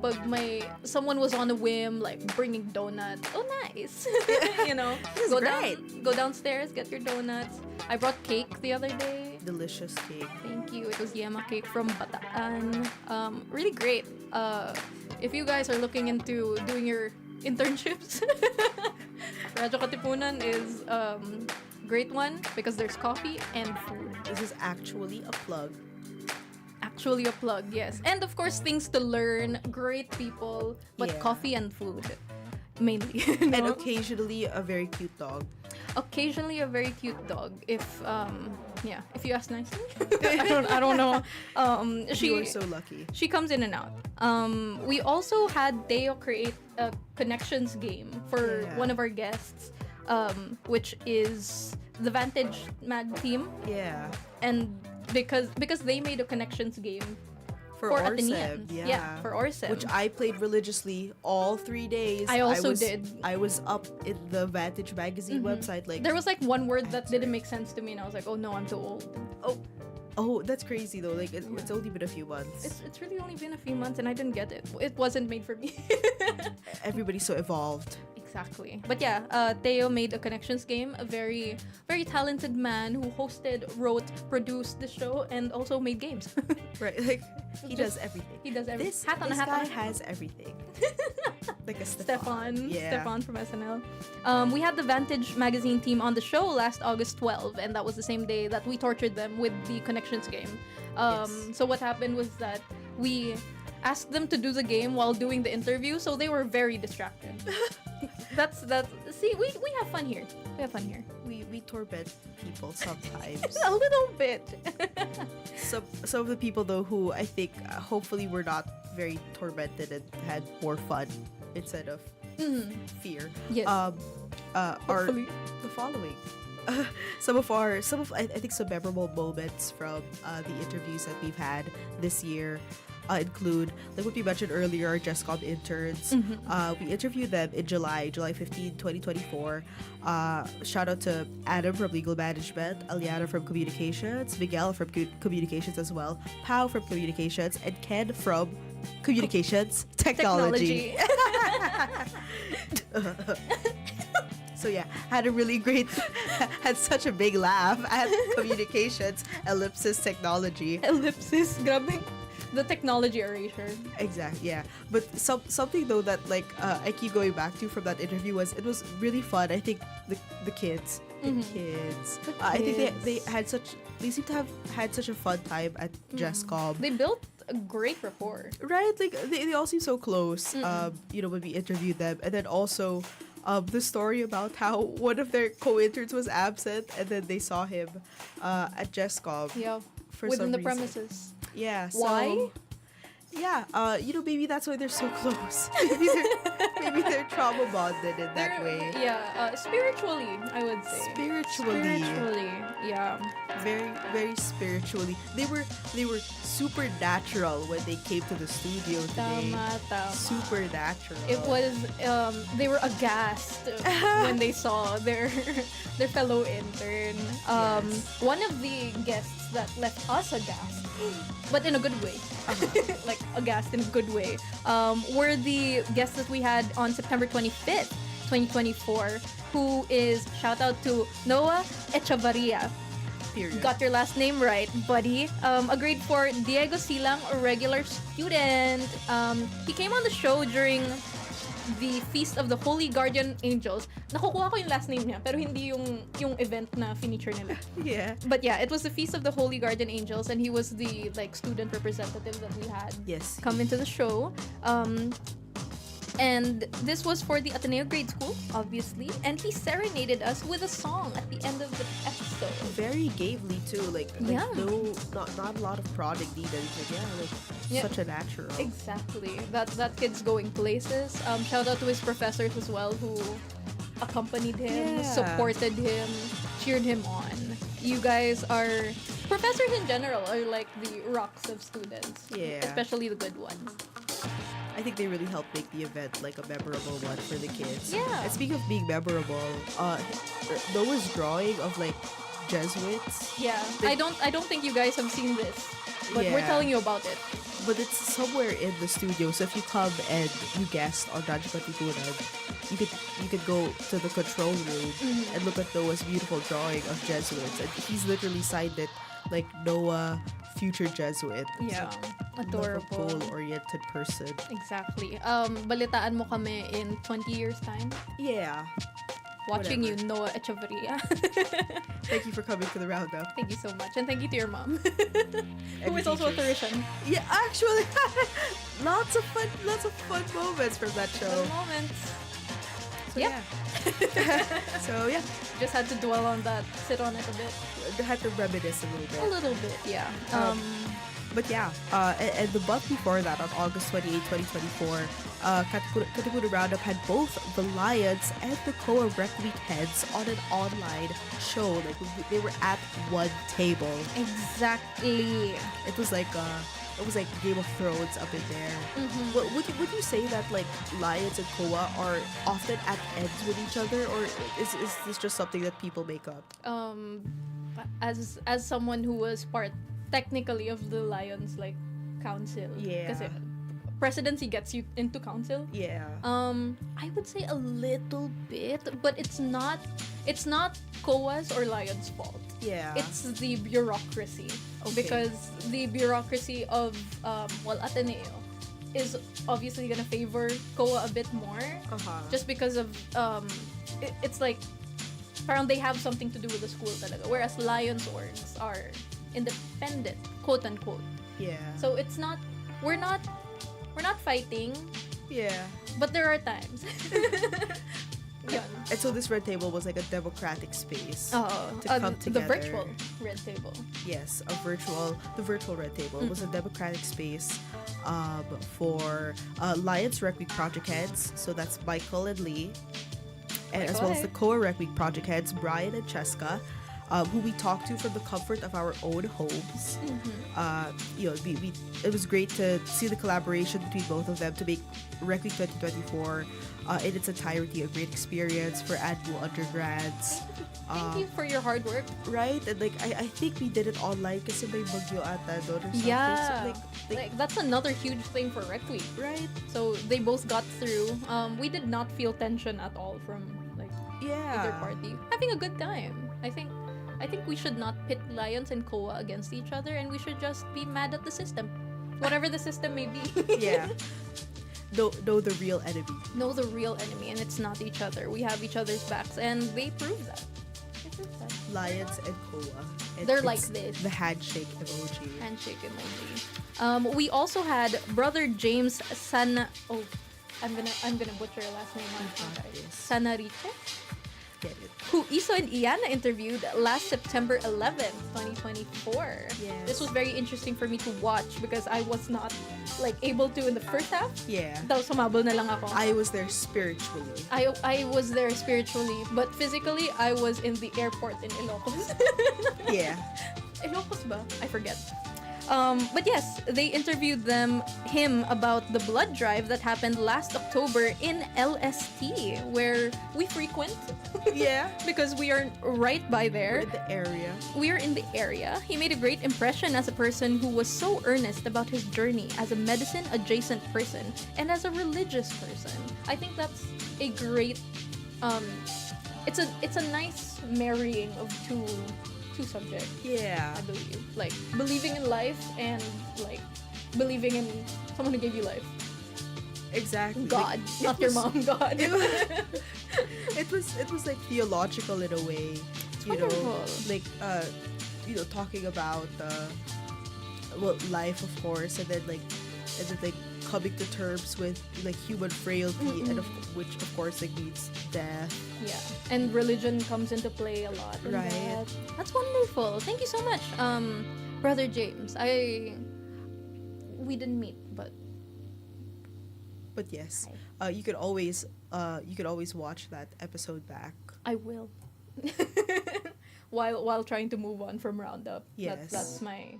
someone was on a whim, like bringing donuts. Oh, nice. You know, go downstairs, get your donuts. I brought cake the other day. Delicious cake. Thank you. It was yema cake from Bataan. Really great. If you guys are looking into doing your internships, Radyo Katipunan is great one because there's coffee and food. This is actually a plug. Actually a plug, yes. And of course, things to learn, great people, but Yeah. coffee and food mainly. And No? occasionally a very cute dog. Occasionally a very cute dog. If you ask nicely. I don't know. You are so lucky. She comes in and out. We also had Teo create a connections game for Yeah. one of our guests, which is the Vantage Mag team, Yeah. and because they made a connections game For Atenean. Orseb, yeah. For Orseb. Which I played religiously all 3 days. I also was, did. I was up in the Vantage magazine website like there was like one word that didn't make sense to me, and I was like, oh no, I'm too old. Oh, that's crazy though. Like it's only been a few months. It's really only been a few months, and I didn't get it. It wasn't made for me. Everybody's so evolved. Exactly. But yeah, Teo made a connections game. A very, very talented man who hosted, wrote, produced the show, and also made games. Right? Like he Just- does everything. He does everything. This, Hat on a this hat guy on. has everything. Like a Stefan. Yeah. Stefan from SNL. We had the Vantage magazine team on the show last August 12, and that was the same day that we tortured them with the connections game. Yes. So what happened was that we asked them to do the game while doing the interview, so they were very distracted. That's see, we have fun here. We have fun here. We torment people sometimes. A little bit. Some of the people though who I think hopefully were not very tormented and had more fun instead of fear. Yes. are Hopefully. the following. I think some memorable moments from the interviews that we've had this year include, like what we mentioned earlier, our JustCom interns. We interviewed them in July 15, 2024. Shout out to Adam from Legal Management, Aliana from Communications, Miguel from Communications as well, Pau from Communications, and Ken from Communications Technology. So yeah, had such a big laugh at Communications Ellipsis Technology. Ellipsis, grabe. The technology erasure. Exactly, yeah. But something though that like I keep going back to from that interview was it was really fun. I think the kids, I think they seem to have had such a fun time at JustCom. They built a great rapport. Right, like they all seem so close. When we interviewed them, and then also the story about how one of their co-interns was absent, and then they saw him at JustCom. Yeah. For Within some the reason. premises. Yeah. So, Why? Yeah. Maybe that's why they're so close. maybe they're trauma bonded in that way. Yeah. Spiritually, I would say. Spiritually. Yeah. Very, very spiritually. They were supernatural when they came to the studio today. Tama. Supernatural. It was they were aghast when they saw their fellow intern. Yes. One of the guests that left us aghast, but in a good way. Like aghast in a good way. Were the guests that we had on September 25th, 2024, who is, shout out to Noah Echevarria. Period. Got your last name right, buddy. A grade 4 Diego Silang, a regular student. He came on the show during the Feast of the Holy Guardian Angels. Nakukuha ko yung last name niya, pero hindi yung event na feature nila. Yeah. But yeah, it was the Feast of the Holy Guardian Angels, and he was the like student representative that we had Yes. come into the show. And this was for the Ateneo Grade School, obviously. And he serenaded us with a song at the end of the episode. Very gamely too. Like Yeah. no, not a lot of prodding needed. Like Yeah. such a natural. Exactly. That kid's going places. Shout out to his professors as well who accompanied him, Yeah. supported him, cheered him on. You guys are professors in general are like the rocks of students. Yeah. Especially the good ones. I think they really helped make the event like a memorable one for the kids. Yeah. And speaking of being memorable, Noah's drawing of like Jesuits, Yeah. I don't think you guys have seen this. But we're Yeah. telling you about it. but it's somewhere in the studio. So if you come and you guest on Radyo Katipunan, you could go to the control room and look at Noah's beautiful drawing of Jesuits, and he's literally signed it like Noah, future Jesuit. Yeah. Love a Adorable. goal-oriented person. Exactly. Balitaan mo kami in 20 years time. Yeah. Watching Whatever. you, Noah Echevarria. Thank you for coming to the roundup. Thank you so much. And thank you to your mom. Who Every is also a teacher. Tourishan. Yeah, actually, lots of fun moments from that show. Fun moments. So, Yeah. So yeah, Just had to dwell on that, sit on it a bit. I had to reminisce a little bit. A little bit, yeah. But yeah, and the month before that, on August 28, 2024, Katipunan Roundup had both the Lions and the Koa Rec Week heads on an online show. Like they were at one table. Exactly. It was like Game of Thrones up in there. Would you say that like Lions and Koa are often at ends with each other, or is this just something that people make up? As someone who was part technically of the Lions like council. Yeah. Kasi presidency gets you into council. Yeah. I would say a little bit, but it's not Koa's or Lions' fault. Yeah. It's the bureaucracy. Okay. Because the bureaucracy of Ateneo is obviously gonna favor Koa a bit more. Just because of it's like parang they have something to do with the school talaga. Whereas Lions orgs are independent, quote unquote. Yeah. So it's not we're not fighting, yeah. but there are times. Yun. And so this red table was like a democratic space Oh, to come the together. virtual red table. Yes, the virtual red table. It was a democratic space for Lions Rec Week project heads. So that's Michael and Lee. and as well as the Koa Rec Week project heads, Brian and Cheska, who we talked to from the comfort of our own homes. It was great to see the collaboration between both of them to make Rec Week 2024 in its entirety a great experience for ADBU undergrads. Thank you for your hard work. Right? And like I think we did it online kasi may bagyo ata doon or something. Yeah. So, Like, that's another huge thing for Rec Week. right? So they both got through. We did not feel tension at all from like either Yeah. party. Having a good time. I think we should not pit Lions and Koa against each other, and we should just be mad at the system, whatever the system may be. Yeah. Know the real enemy. Know the real enemy, and it's not each other. We have each other's backs, and they prove that. Lions and Koa. And They're like it's this. The handshake emoji. Handshake emoji. We also had brother James Sana. Oh, I'm gonna butcher your last name. Yes. Sanarite, Get it. who Iso and Iana interviewed last September 11th, 2024. Yes. This was very interesting for me to watch because I was not like able to in the first half. Yeah. Tapos sumabol na lang ako. I was there spiritually. I was there spiritually, but physically I was in the airport in Ilocos. Yeah. Ilocos ba? I forget. But yes, they interviewed him about the blood drive that happened last October in LST, where we frequent. Yeah. Because we are right by there. In the area. We are in the area. He made a great impression as a person who was so earnest about his journey as a medicine-adjacent person and as a religious person. I think that's a great. It's a nice marrying of two subjects. Yeah. I believe, like believing in life and like believing in someone who gave you life. Exactly. God, Like, not your mom. God. It was like theological in a way. You know, wonderful. like talking about life, of course, and then coming to terms with like human frailty, and which of course like means death. Yeah, and religion comes into play a lot. In Right. that. That's wonderful. Thank you so much, brother James. We didn't meet, but yes, you could always watch that episode back. I will. while trying to move on from Roundup. Yes. That's my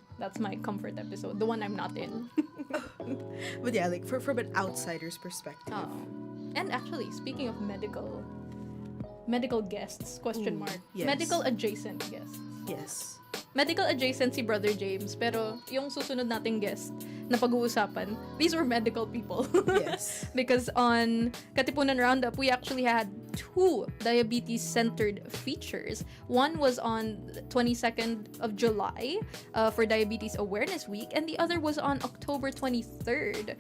comfort episode. The one I'm not in. But yeah, like from an outsider's perspective. And actually, speaking of medical guests, question Ooh, mark. yes. Medical adjacent guests. Yes. Medical adjacent si Brother James, pero yung susunod nating guest na pag-uusapan, these were medical people. Yes. Because on Katipunan Roundup, we actually had 2 diabetes-centered features. One was on the 22nd of July for Diabetes Awareness Week, and the other was on October 23rd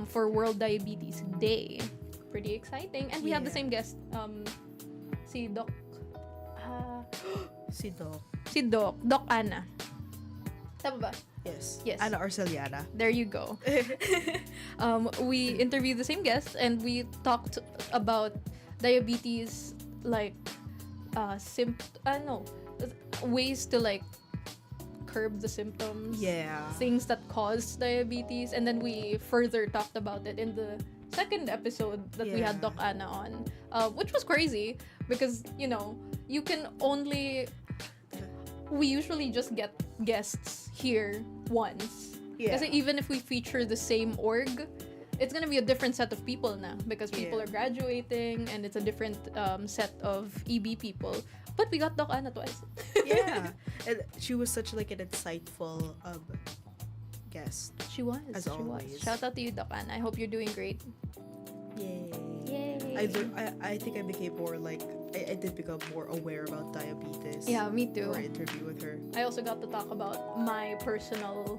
for World Diabetes Day. Pretty exciting. And we have the Yeah. same guest, si Doc... Si Doc. si Doc Ana. Tama ba? Yes. Yes. Ana Arceliana. There you go. We interviewed the same guest and we talked about diabetes, like ways to like curb the symptoms. Yeah. Things that cause diabetes, and then we further talked about it in the second episode that we had Yeah. Doc Ana on, which was crazy because you can only. We usually just get guests here once. Yeah. Kasi even if we feature the same org, it's gonna be a different set of people na because people Yeah. are graduating and it's a different set of EB people. But we got Doc Ana twice. Yeah. And she was such like an insightful guest. She was. As she was. always. Shout out to you, Doc Ana. I hope you're doing great. Yay. Yay. I think I became more like I did become more aware about diabetes. Yeah, me too. For our interview with her. I also got to talk about my personal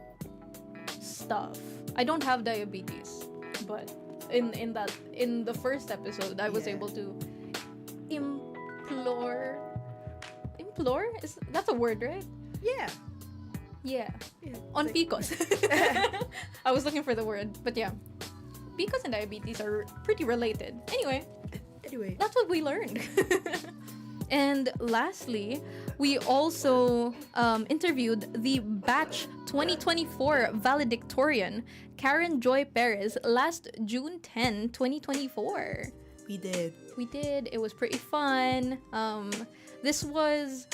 stuff. I don't have diabetes, but in the first episode, I was Yeah. able to implore. That's a word, right? Yeah. Yeah. Yeah. On Like- PCOS. I was looking for the word, but yeah. PCOS and diabetes are pretty related. Anyway, that's what we learned. And lastly, we also interviewed the batch 2024 valedictorian, Karen Joy Perez, last June 10, 2024. We did. We did. It was pretty fun. This was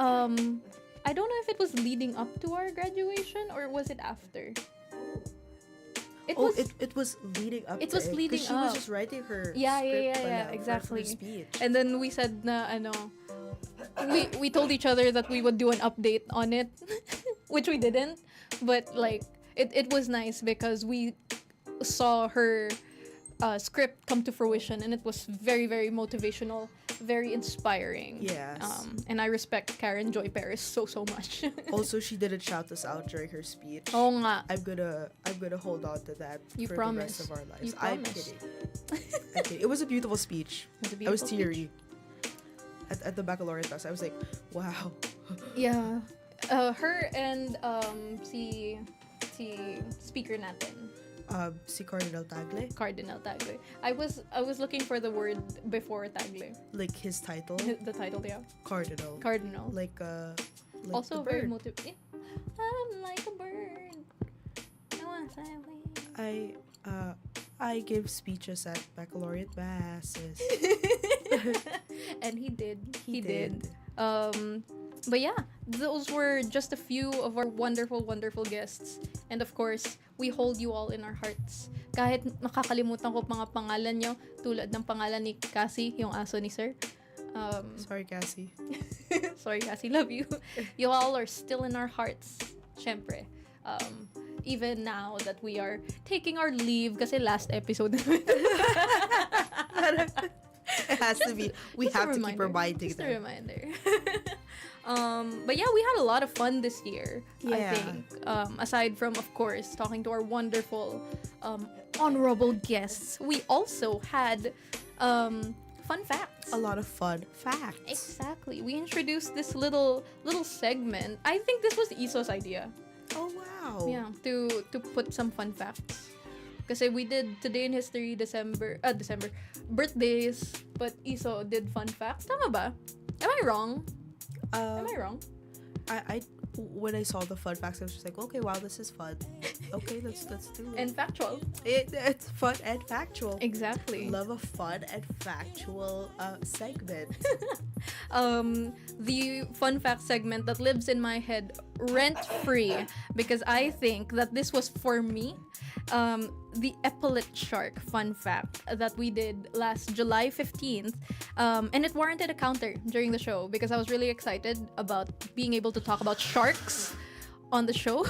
I don't know if it was leading up to our graduation or was it after. It was leading up. It to was leading She was up. just writing her. Yeah, script yeah, for exactly. her speech. And then we said na we told each other that we would do an update on it, which we didn't. But like it was nice because we saw her script come to fruition, and it was very, very motivational, very inspiring. Yes. And I respect Karen Joy Perez so much. Also, she didn't shout us out during her speech. Oo nga. I'm gonna hold on to that You for promise. the rest of our lives. You I'm promise. kidding. I'm kidding. It was a beautiful speech. It was a I was beautiful teary. At the baccalaureate class, I was like, wow. Yeah. Her and si speaker natin, Si Cardinal Tagle, Cardinal Tagle. I was looking for the word before Tagle. like his title, The title, yeah. Cardinal. Like also the very bird. motivating. I'm like a bird. I want to fly away. I give speeches at baccalaureate masses. And he did. He did. But yeah, those were just a few of our wonderful, wonderful guests. And of course, we hold you all in our hearts. Kahit nakakalimutan ko mga pangalan nyo, tulad ng pangalan ni Cassie, yung aso ni Sir. Sorry, Cassie. Sorry, Cassie, love you. You all are still in our hearts. Syempre. Even now that we are taking our leave, kasi last episode. It has to be. We Just a have to keep reminder. reminding Just a them. reminder. But yeah, we had a lot of fun this year, I Yeah. think. Aside from, of course, talking to our wonderful, honorable guests, we also had fun facts. A lot of fun facts. Exactly. We introduced this little segment. I think this was Iso's idea. Oh wow. Yeah, to put some fun facts. Kasi we did Today in History, December, birthdays, but Iso did fun facts. Tama ba? Am I wrong? Am I wrong? I when I saw the fun facts, I was just like, okay, wow, this is fun. Okay, let's do it. And factual. It's fun and factual. Exactly. Love a fun and factual segment. The fun fact segment that lives in my head rent-free because I think that this was for me. The epaulet shark fun fact that we did last July 15th. And it warranted a counter during the show because I was really excited about being able to talk about sharks on the show.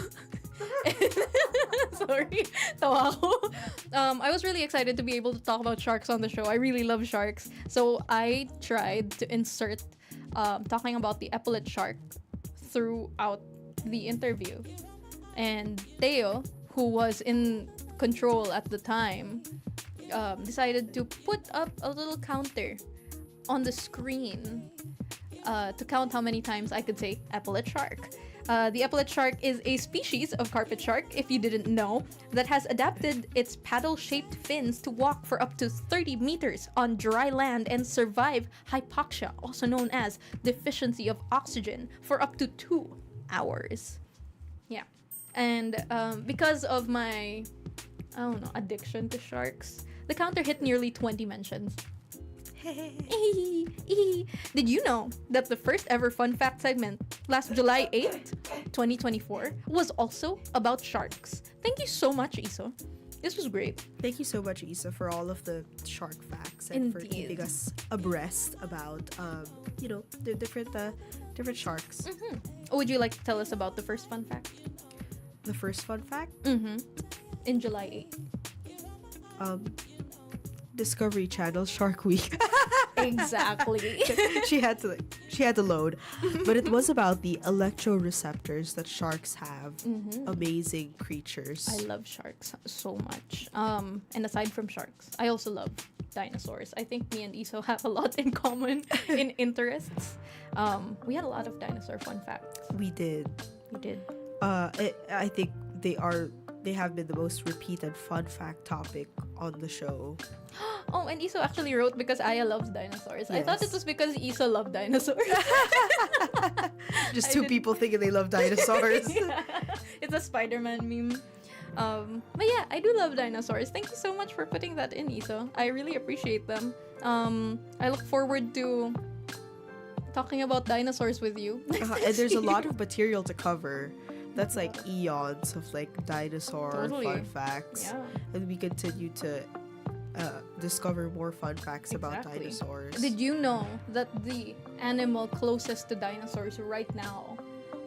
Sorry, tawa ako. I was really excited to be able to talk about sharks on the show. I really love sharks. So I tried to insert talking about the epaulet shark throughout the interview. And Theo, who was in control at the time, decided to put up a little counter on the screen to count how many times I could say epaulet shark. The epaulet shark is a species of carpet shark, if you didn't know, that has adapted its paddle-shaped fins to walk for up to 30 meters on dry land and survive hypoxia, also known as deficiency of oxygen, for up to 2 hours. Yeah. And because of my, I don't know, addiction to sharks, the counter hit nearly 20 mentions. Did you know that the first ever fun fact segment last July 8th, 2024 was also about sharks? Thank you so much, Iso. This was great. Thank you so much, Isa, for all of the shark facts and for Indeed. keeping us abreast about, the different sharks. Would you like to tell us about the first fun fact? The first fun fact, In July 8th. Discovery Channel Shark Week. Exactly. she had to load, but it was about the electroreceptors that sharks have. Amazing creatures. I love sharks so much. And aside from sharks, I also love dinosaurs. I think me and Iso have a lot in common in interests. We had a lot of dinosaur fun facts. We did. We did. I think they have been the most repeated fun fact topic on the show. Oh, and Iso actually wrote because Aya loves dinosaurs. I thought Yes. it was because Iso loved dinosaurs. Just two people thinking they love dinosaurs. Yeah. It's a Spider-Man meme. But yeah, I do love dinosaurs. Thank you so much for putting that in, Iso. I really appreciate them. I look forward to talking about dinosaurs with you. And there's a lot of material to cover. That's like eons of like dinosaur Totally. fun facts. Yeah. And we continue to discover more fun facts about Exactly. dinosaurs. Did you know that the animal closest to dinosaurs right now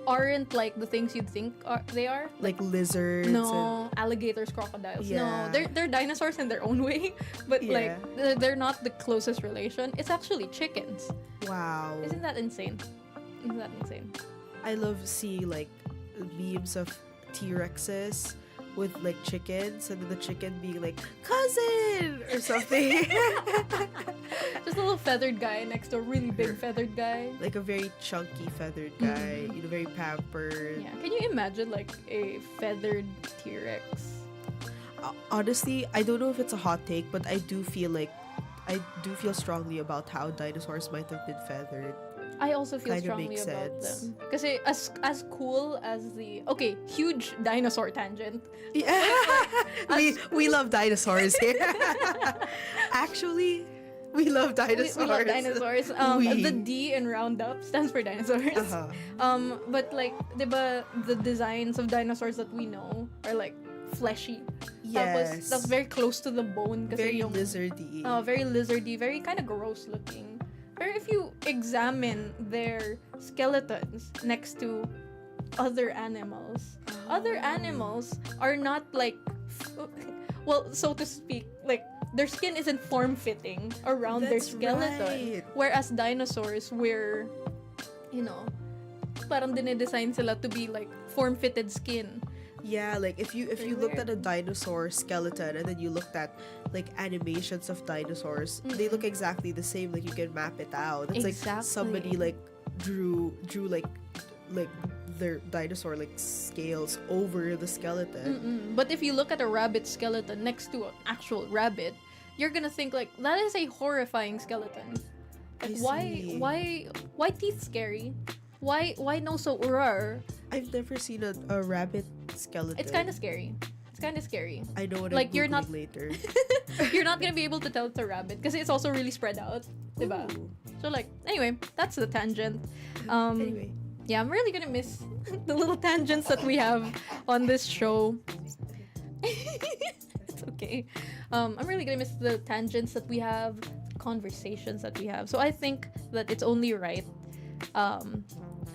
aren't like the things you'd think they are? like lizards? No, alligators, crocodiles. Yeah. No, they're dinosaurs in their own way, but Yeah. like they're not the closest relation. It's actually chickens. Wow. Isn't that insane? Isn't that insane? I love seeing like memes of T-Rexes with like chickens, and then the chicken being like cousin or something. Just a little feathered guy next to a really big feathered guy. Like a very chunky feathered guy, you know, very pampered. Yeah, can you imagine like a feathered T-Rex? Honestly, I don't know if it's a hot take, but I do feel strongly about how dinosaurs might have been feathered. I also feel Kinda strongly makes about sense. them. Because as cool as the huge dinosaur tangent. Yeah. we love dinosaurs here. Actually, we love dinosaurs. We love dinosaurs. We. The D in Roundup stands for dinosaurs. Uh-huh. But like, diba, the designs of dinosaurs that we know are like fleshy. Yes. That's very close to the bone. Kasi Very yung, lizardy. very lizardy, very kind of gross looking. But if you examine their skeletons next to other animals are not like, well, so to speak, like their skin isn't form-fitting around their That's skeleton. right. Whereas dinosaurs were, parang dinedesign sila to be like form-fitted skin. Yeah, like if you Very looked weird. at a dinosaur skeleton and then you looked at like animations of dinosaurs, they look exactly the same. Like you can map it out. It's like Exactly. somebody like drew like their dinosaur like scales over the skeleton. But if you look at a rabbit skeleton next to an actual rabbit, you're gonna think like that is a horrifying skeleton. Like, I why teeth scary? Why nose so rare? I've never seen a rabbit skeleton. It's kind of scary. It's kind of scary. I know what like, I'm you're Googling not- later. You're not gonna be able to tell it's a rabbit because it's also really spread out, diba? Ooh. So like, anyway, that's the tangent. Anyway, Yeah, I'm really gonna miss the little tangents that we have on this show. It's okay. I'm really gonna miss the tangents that we have, conversations that we have. So I think that it's only right,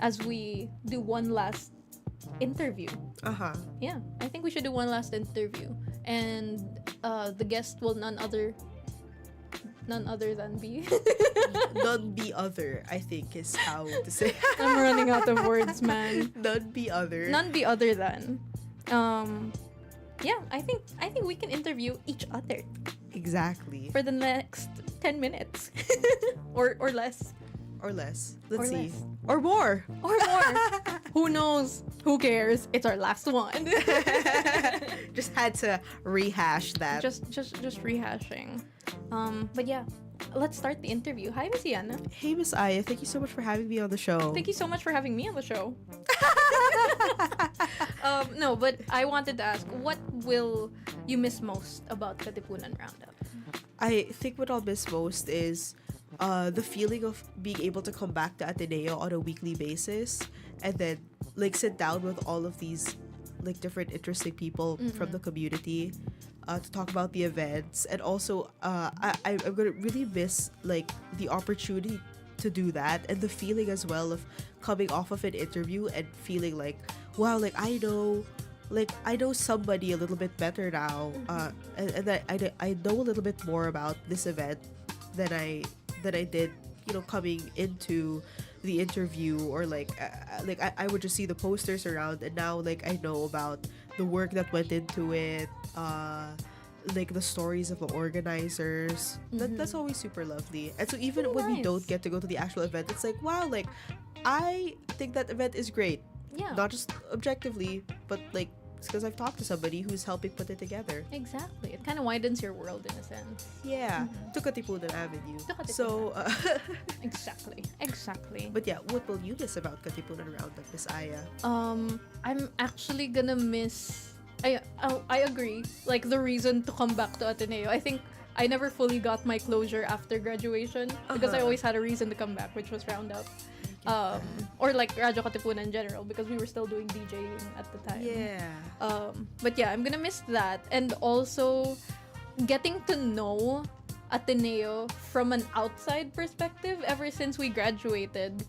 as we do one last interview. Yeah, I think we should do one last interview, and the guest will none other than be. none be other, I think is how to say. I'm running out of words, man. None be other. None be other than. Yeah, I think we can interview each other Exactly. for the next 10 minutes or less Or less. Let's Or see. less. Or more. or more. Who knows? Who cares? It's our last one. Just had to rehash that. just rehashing. But yeah, let's start the interview. Hi, Miss Iana. Hey, Miss Aya, thank you so much for having me on the show. Thank you so much for having me on the show. No, but I wanted to ask, what will you miss most about Katipunan Roundup? I think what I'll miss most is the feeling of being able to come back to Ateneo on a weekly basis and then like sit down with all of these like different interesting people from the community to talk about the events. And also I'm gonna really miss like the opportunity to do that and the feeling as well of coming off of an interview and feeling like, wow, like I know somebody a little bit better now, and that I know a little bit more about this event than I did, coming into the interview, or like I would just see the posters around, and now like I know about the work that went into it, like the stories of the organizers. That's always super lovely. And so even Really when we nice. don't get to go to the actual event, it's like, wow, like I think that event is great. Yeah. Not just objectively, but like it's because I've talked to somebody who's helping put it together. Exactly. It kind of widens your world in a sense. Yeah, to Katipunan Avenue. To Katipunan. So, Exactly. but yeah, what will you miss about Katipunan Roundup, Miss Aya? I'm actually gonna miss I agree. Like, the reason to come back to Ateneo, I think I never fully got my closure after graduation because I always had a reason to come back, which was Roundup. Or like Radyo Katipunan in general, because we were still doing DJing at the time. Yeah. But yeah, I'm gonna miss that. And also getting to know Ateneo from an outside perspective. Ever since we graduated,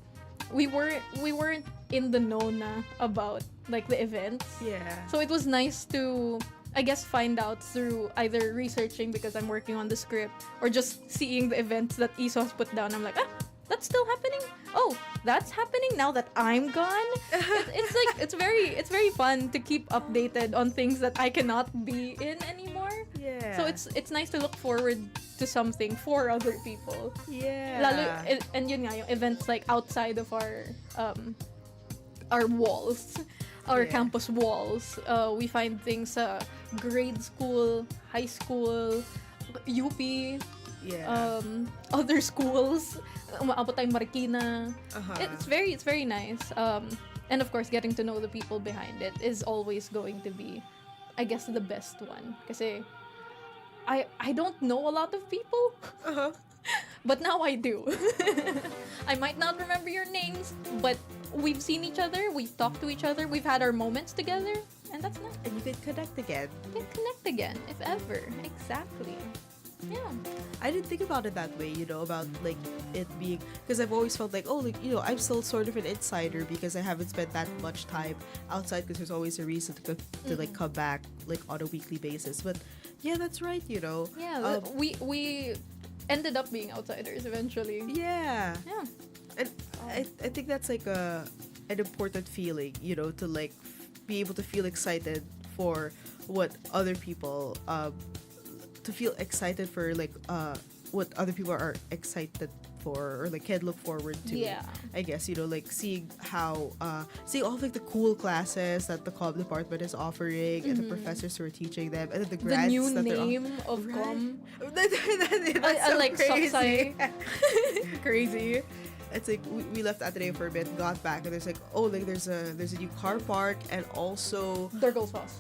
we weren't in the know na about like the events. Yeah. So it was nice to, I guess, find out through either researching because I'm working on the script or just seeing the events that ESO has put down. I'm like, that's still happening? Oh, that's happening now that I'm gone? It's very fun to keep updated on things that I cannot be in anymore. Yeah. So it's nice to look forward to something for other people. Yeah. Lalo, and yun nga, yung events like outside of our walls, our Yeah. campus walls. We find things grade school, high school, UP, Yeah. other schools. Umaabot tayong Marikina. Uh-huh. It's very nice. And of course, getting to know the people behind it is always going to be, I guess, the best one. Kasi I don't know a lot of people. Uh-huh. But now I do. I might not remember your names, but we've seen each other, we've talked to each other, we've had our moments together, and that's nice. And you can connect again. We can connect again, if ever. Exactly. Yeah. I didn't think about it that way, about like it being, because I've always felt like, oh, like, I'm still sort of an insider because I haven't spent that much time outside, because there's always a reason to like come back like on a weekly basis. But yeah, that's right, Yeah, we ended up being outsiders eventually. Yeah. Yeah. And I think that's like an important feeling, to like be able to feel excited for what other people, to feel excited for like what other people are excited for or like can look forward to. Yeah. I guess, like seeing how seeing all of like the cool classes that the comm department is offering and the professors who are teaching them and then the The grads new that name of Right. comm. That's I so like crazy. Soksai. Crazy. It's like we left Ateneo for a bit, got back, and there's like, oh, like there's a new car park and also Durgle sauce.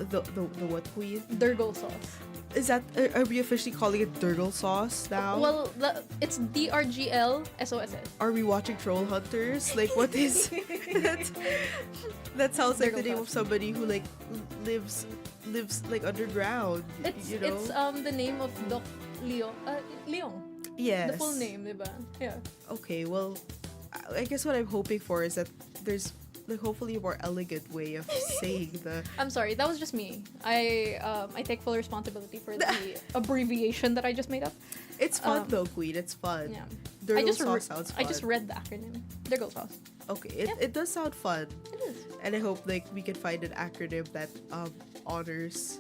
the what queen? Durgle sauce. Is that are we officially calling it Durgle sauce now? Well, it's DRGL SOSS. Are we watching Troll Hunters? Like, what is that? That sounds like the name of somebody who like lives like underground. It's the name of Doc Leong. Leong. Yes. The full name, diba? Yeah. Okay, well, I guess what I'm hoping for is that there's like hopefully a more elegant way of saying the. I'm sorry, that was just me. I take full responsibility for the abbreviation that I just made up. It's fun though, Queen. It's fun. Yeah. Durgle sauce sounds fun. I just read the acronym. Durgle sauce. Okay, it does sound fun. It is. And I hope like we can find an acronym that honors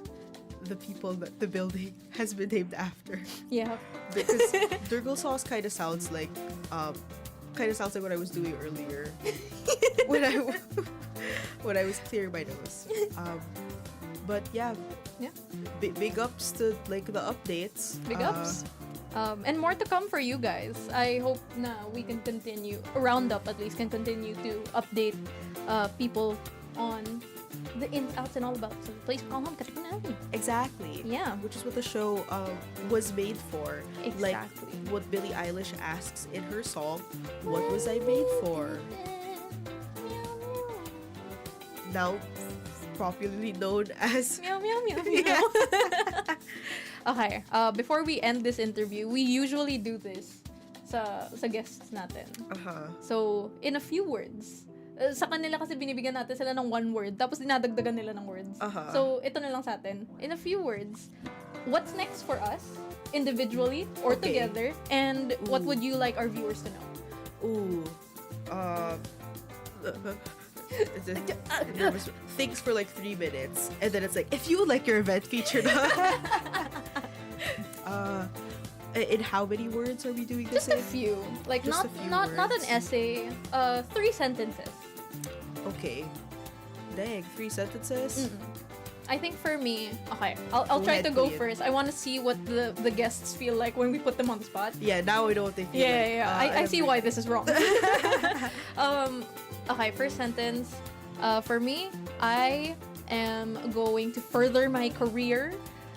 the people that the building has been named after. Yeah. Because Durgle sauce kind of sounds like what I was doing earlier when I was clearing my nose. But yeah. Yeah. Big ups to like the updates. Big ups. And more to come for you guys. I hope na we can continue, Roundup at least, can continue to update people on the ins, outs, and all about the place we call home, Katipunan. Exactly. Yeah. Which is what the show was made for. Exactly. Like what Billie Eilish asks in her song, "What was I made for?" Now popularly known as Meow, meow, meow, meow. Okay, before we end this interview, we usually do this sa guests natin. Uh-huh. So, in a few words, sa kanila kasi binibigyan natin sila ng one word, tapos dinadagdagan nila ng words. Uh-huh. So, ito na lang sa atin. In a few words, what's next for us, individually or Okay. together, and what would you like our viewers to know? Ooh. Nervous. Thinks for like 3 minutes, and then it's like, if you would like your event featured in how many words are we doing this Just a in? few. Like, Just not a few not an words. essay. 3 sentences. Okay. Dang, 3 sentences? I think for me, okay, I'll Go try ahead, to go Queen. first. I want to see what the guests feel like when we put them on the spot. Yeah, now I know what they feel Yeah, like. I see why this is wrong. Okay, first sentence. For me, I am going to further my career,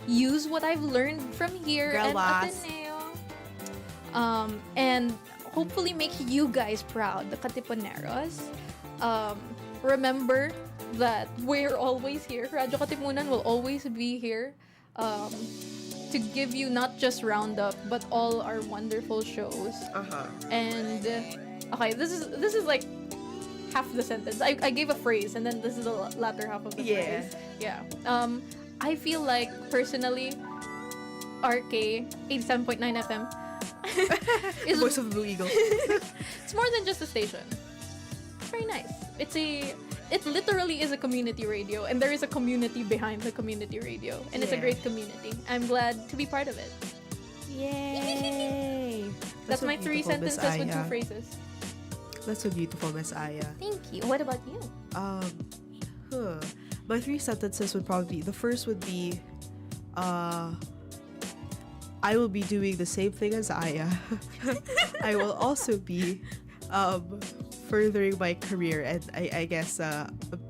use what I've learned from here Girl and boss. Ateneo, and hopefully make you guys proud, the Katipuneros. Remember that we're always here. Radyo Katipunan will always be here to give you not just Roundup, but all our wonderful shows. And okay, this is like half the sentence. I gave a phrase, and then this is the latter half of the phrase. Yeah. I feel like personally, RK 87.9 FM is Voice of the Blue Eagle. it's more than just a station. It's very nice. It literally is a community radio, and there is a community behind the community radio, and it's a Yeah. great community. I'm glad to be part of it. Yay! That's so my 3 beautiful, Miss sentences with 2 Aya. phrases. That's so beautiful, Miss Aya. Thank you. What about you? My 3 sentences would probably be, the first would be, I will be doing the same thing as Aya. I will also be furthering my career, and I guess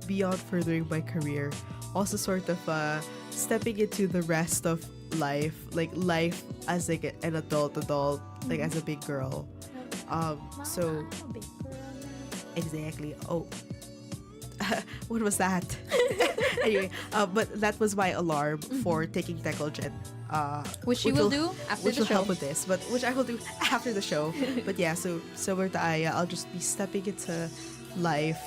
beyond furthering my career, also sort of stepping into the rest of life, like life as like an adult, like as a big girl. So exactly. Oh, what was that? Anyway, but that was my alarm for taking Tekogen. Which you will do after which the will show. help with this, but which I will do after the show. But yeah, so similar to Aya, I'll just be stepping into life.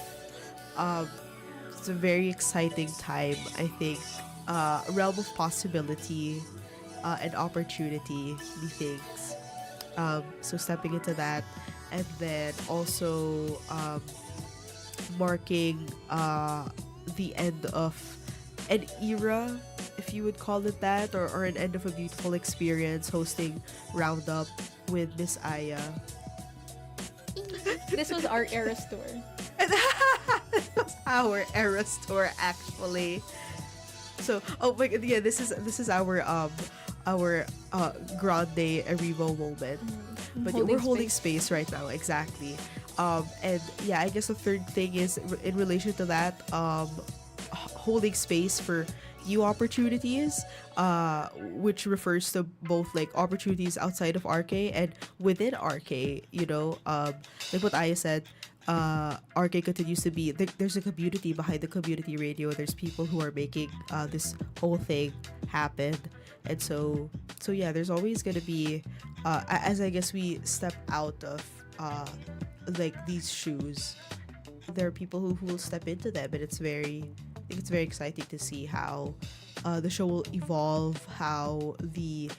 It's a very exciting time, I think. A realm of possibility and opportunity, methinks. So stepping into that, and then also marking the end of an era, if you would call it that, or an end of a beautiful experience hosting Roundup with Miss Aya. This was our Eras tour. Our Eras tour, actually. So, oh my god, yeah, this is our grande arrivo moment. But yeah, we're holding space right now, exactly. And yeah, I guess the third thing is in relation to that, holding space for new opportunities, which refers to both like opportunities outside of RK and within RK, you know, like what Aya said, RK continues to be, there's a community behind the community radio. There's people who are making this whole thing happen. And so yeah, there's always going to be, as I guess we step out of like these shoes, there are people who will step into them, and I think it's very exciting to see how the show will evolve, how the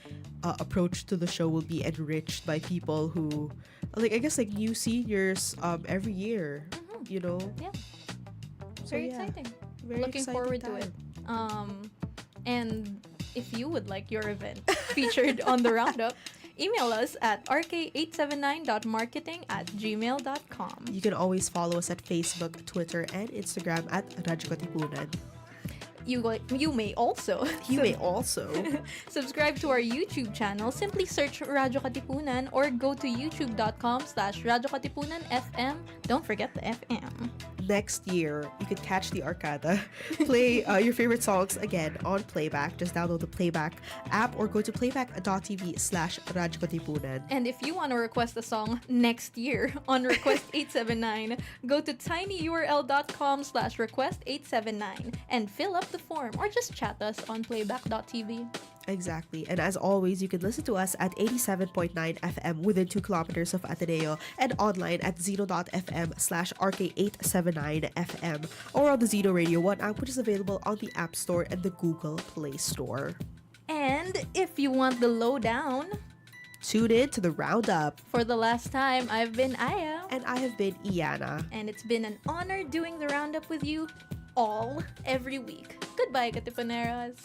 approach to the show will be enriched by people who, like, I guess like new seniors every year, you know. Yeah. So, Very yeah, exciting. very Looking exciting forward to time. it. And if you would like your event featured on the Roundup, email us at rk879.marketing@gmail.com. You can always follow us at Facebook, Twitter, and Instagram at Radyo Katipunan. You may also subscribe to our YouTube channel. Simply search Radyo Katipunan or go to youtube.com/Radyo Katipunan FM. Don't forget the FM. Next year, you can catch the Arcada, play your favorite songs again on Playback. Just download the Playback app or go to playback.tv/Radyo Katipunan. And if you want to request a song next year on Request 879, go to tinyurl.com/Request 879 and fill up the form, or just chat us on playback.tv. Exactly. And as always, you can listen to us at 87.9 FM within 2 kilometers of Ateneo and online at zeno.fm/RK879FM or on the Zeno Radio 1 app, which is available on the App Store and the Google Play Store. And if you want the lowdown, Tune in to the Roundup. for the last time, I've been Aya. And I have been Iana. And it's been an honor doing the Roundup with you all every week. Goodbye, Katipuneras.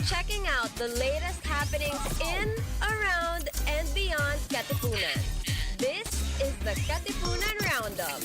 Checking out the latest happenings in, around, and beyond Katipunan. This is the Katipunan Roundup.